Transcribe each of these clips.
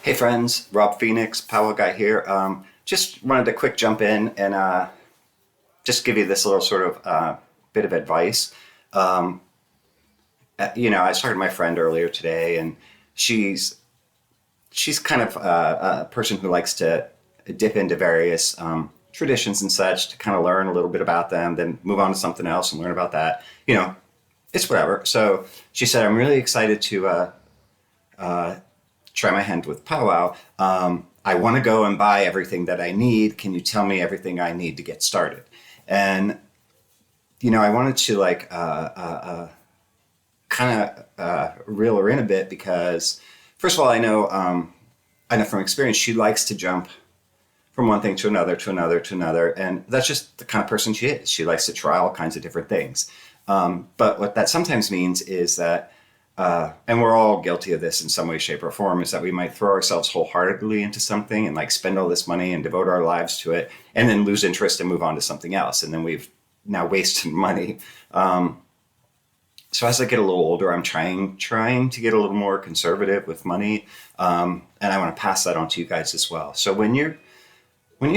Hey friends, Rob Phoenix, Powwow guy here. Just wanted to quick jump in and just give you this little sort of bit of advice. Um, I started my friend earlier today, and she's she's kind of a person who likes to dip into various traditions and such to kind of learn a little bit about them, then move on to something else and learn about that. It's whatever. So she said, "I'm really excited to try my hand with Powwow. I want to go and buy everything that I need. Can you tell me everything I need to get started?" And I wanted to kind of reel her in a bit because, first of all, I know from experience she likes to jump from one thing to another, to another, to another, and that's just the kind of person she is. She likes to try all kinds of different things. But what that sometimes means is that and we're all guilty of this in some way, shape, or form, is that we might throw ourselves wholeheartedly into something and like spend all this money and devote our lives to it, and then lose interest and move on to something else. And then we've now wasted money. So as I get a little older, I'm trying to get a little more conservative with money, and I want to pass that on to you guys as well. So when you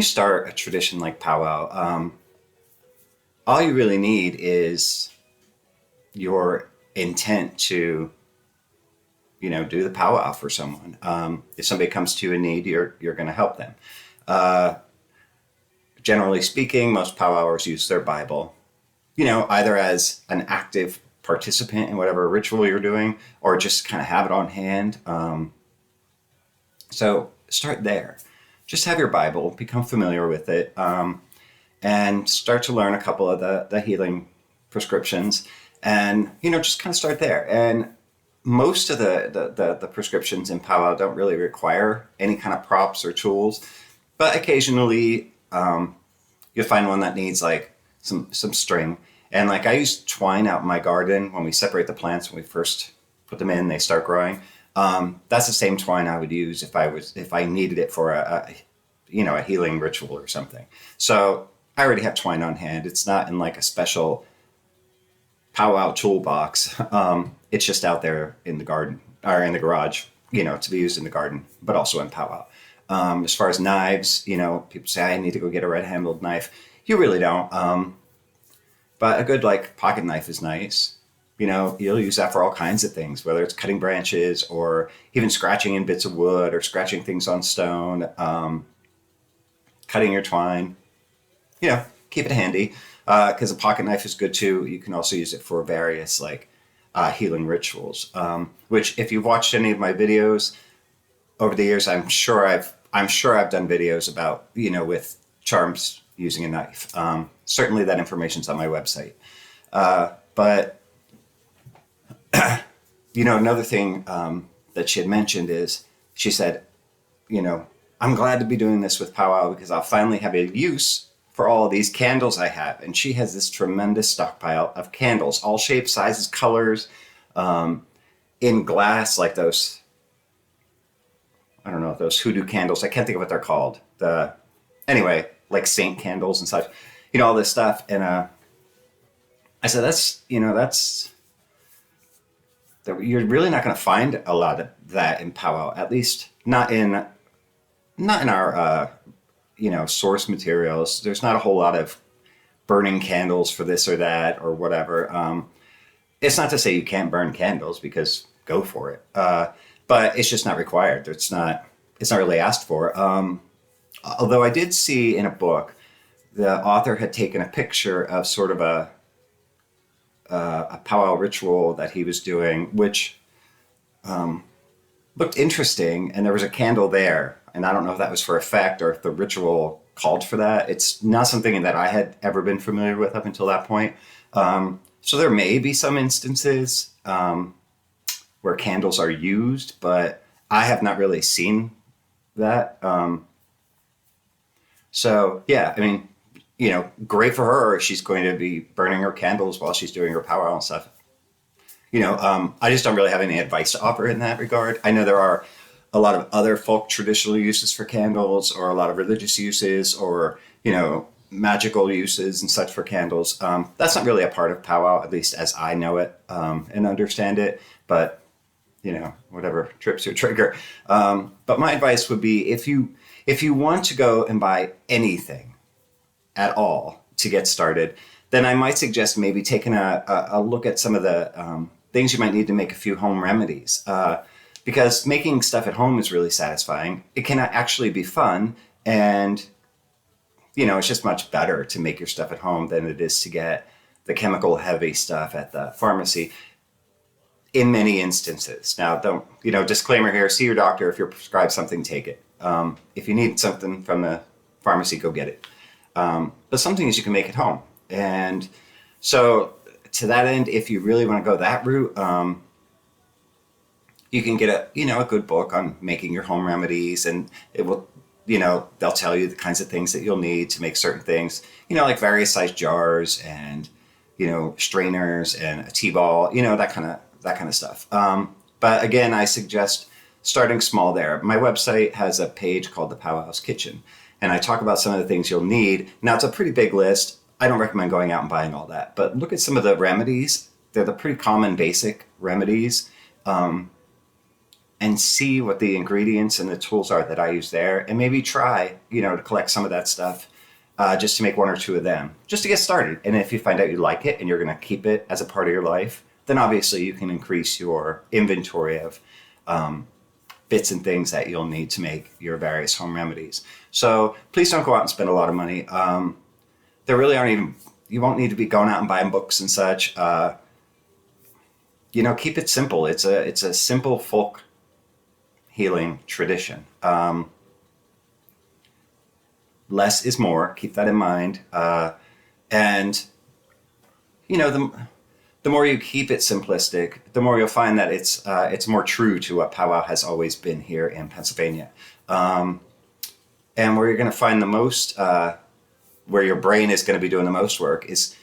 start a tradition like Powwow, all you really need is your intent to do the powwow for someone. If somebody comes to you in need, you're going to help them. Generally speaking, most powwowers use their Bible, either as an active participant in whatever ritual you're doing, or just kind of have it on hand. So start there. Just have your Bible, become familiar with it, and start to learn a couple of the healing prescriptions, and just kind of start there. And most of the prescriptions in Powwow don't really require any kind of props or tools, but occasionally you'll find one that needs like some string. And like I use twine out in my garden when we separate the plants. When we first put them in, they start growing. That's the same twine I would use if I needed it for a healing ritual or something. So I already have twine on hand. It's not in like a special Powwow toolbox. It's just out there in the garden or in the garage, to be used in the garden, but also in Powwow. As far as knives, people say I need to go get a red-handled knife. You really don't. But a good like pocket knife is nice. You'll use that for all kinds of things, whether it's cutting branches or even scratching in bits of wood or scratching things on stone, cutting your twine. Keep it handy, because a pocket knife is good too. You can also use it for various like healing rituals. Which, if you've watched any of my videos over the years, I'm sure I've done videos about with charms using a knife. Certainly, that information's on my website. But another thing that she had mentioned is she said, I'm glad to be doing this with Powwow because I'll finally have a use for all of these candles I have. And she has this tremendous stockpile of candles, all shapes, sizes, colors, in glass, like those, I don't know, those hoodoo candles. I can't think of what they're called. Anyway, like saint candles and such, all this stuff. And I said, you're really not going to find a lot of that in Powwow, at least not in our source materials. There's not a whole lot of burning candles for this or that or whatever. It's not to say you can't burn candles, because go for it. But it's just not required. It's not really asked for. Although I did see in a book, the author had taken a picture of sort of a powwow ritual that he was doing, which looked interesting, and there was a candle there. And I don't know if that was for effect or if the ritual called for that. It's not something that I had ever been familiar with up until that point. So there may be some instances where candles are used, but I have not really seen that. So yeah, I mean, great for her. She's going to be burning her candles while she's doing her powwow and stuff. I just don't really have any advice to offer in that regard. I know there are a lot of other folk traditional uses for candles, or a lot of religious uses, or, magical uses and such for candles. That's not really a part of powwow, at least as I know it and understand it. But whatever trips your trigger. But my advice would be if you want to go and buy anything at all to get started, then I might suggest maybe taking a look at some of the things you might need to make a few home remedies. Because making stuff at home is really satisfying. It can actually be fun, and it's just much better to make your stuff at home than it is to get the chemical heavy stuff at the pharmacy in many instances. Now, don't, disclaimer here, see your doctor. If you're prescribed something, take it. If you need something from the pharmacy, go get it. But some things you can make at home. And so to that end, if you really want to go that route, you can get a good book on making your home remedies, and it will, they'll tell you the kinds of things that you'll need to make certain things, like various size jars and, strainers and a T-ball, that kind of stuff. But again, I suggest starting small there. My website has a page called the Powwow's Kitchen, and I talk about some of the things you'll need. Now, it's a pretty big list. I don't recommend going out and buying all that, but look at some of the remedies. They're the pretty common basic remedies. And see what the ingredients and the tools are that I use there, and maybe try, to collect some of that stuff, just to make one or two of them, just to get started. And if you find out you like it and you're going to keep it as a part of your life, then obviously you can increase your inventory of bits and things that you'll need to make your various home remedies. So please don't go out and spend a lot of money. There really aren't even, you won't need to be going out and buying books and such. Keep it simple. It's a simple folk healing tradition. Less is more. Keep that in mind. And the more you keep it simplistic, the more you'll find that it's more true to what powwow has always been here in Pennsylvania. And where you're going to find the most, where your brain is going to be doing the most work, is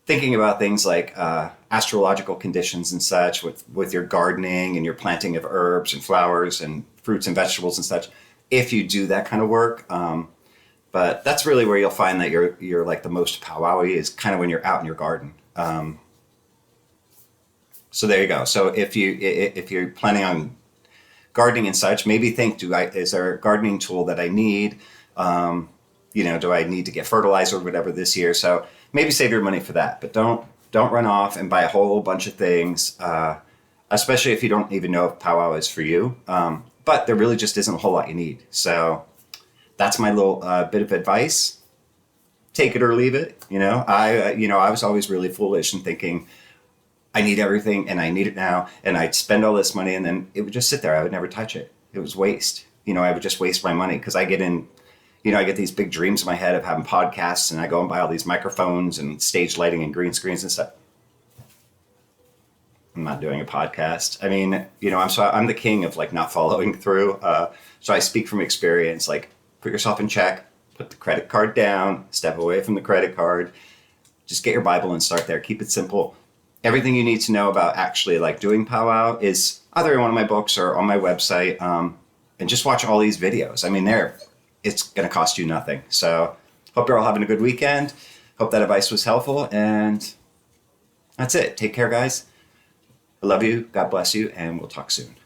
thinking about things like astrological conditions and such with your gardening and your planting of herbs and flowers and fruits and vegetables and such, if you do that kind of work. But that's really where you'll find that you're like the most powwowy, is kind of when you're out in your garden. So there you go. So if you're planning on gardening and such, maybe think, is there a gardening tool that I need? Do I need to get fertilizer or whatever this year? So maybe save your money for that, but don't run off and buy a whole bunch of things, especially if you don't even know if powwow is for you. But there really just isn't a whole lot you need. So that's my little bit of advice. Take it or leave it. I was always really foolish in thinking I need everything and I need it now, and I'd spend all this money and then it would just sit there. I would never touch it. It was waste. I would just waste my money because I get these big dreams in my head of having podcasts, and I go and buy all these microphones and stage lighting and green screens and stuff. I'm not doing a podcast. I mean, I'm the king of not following through. So I speak from experience, put yourself in check, put the credit card down, step away from the credit card, just get your Bible and start there. Keep it simple. Everything you need to know about actually doing powwow is either in one of my books or on my website. And just watch all these videos. I mean, it's going to cost you nothing. So hope you're all having a good weekend. Hope that advice was helpful. And that's it. Take care, guys. I love you. God bless you. And we'll talk soon.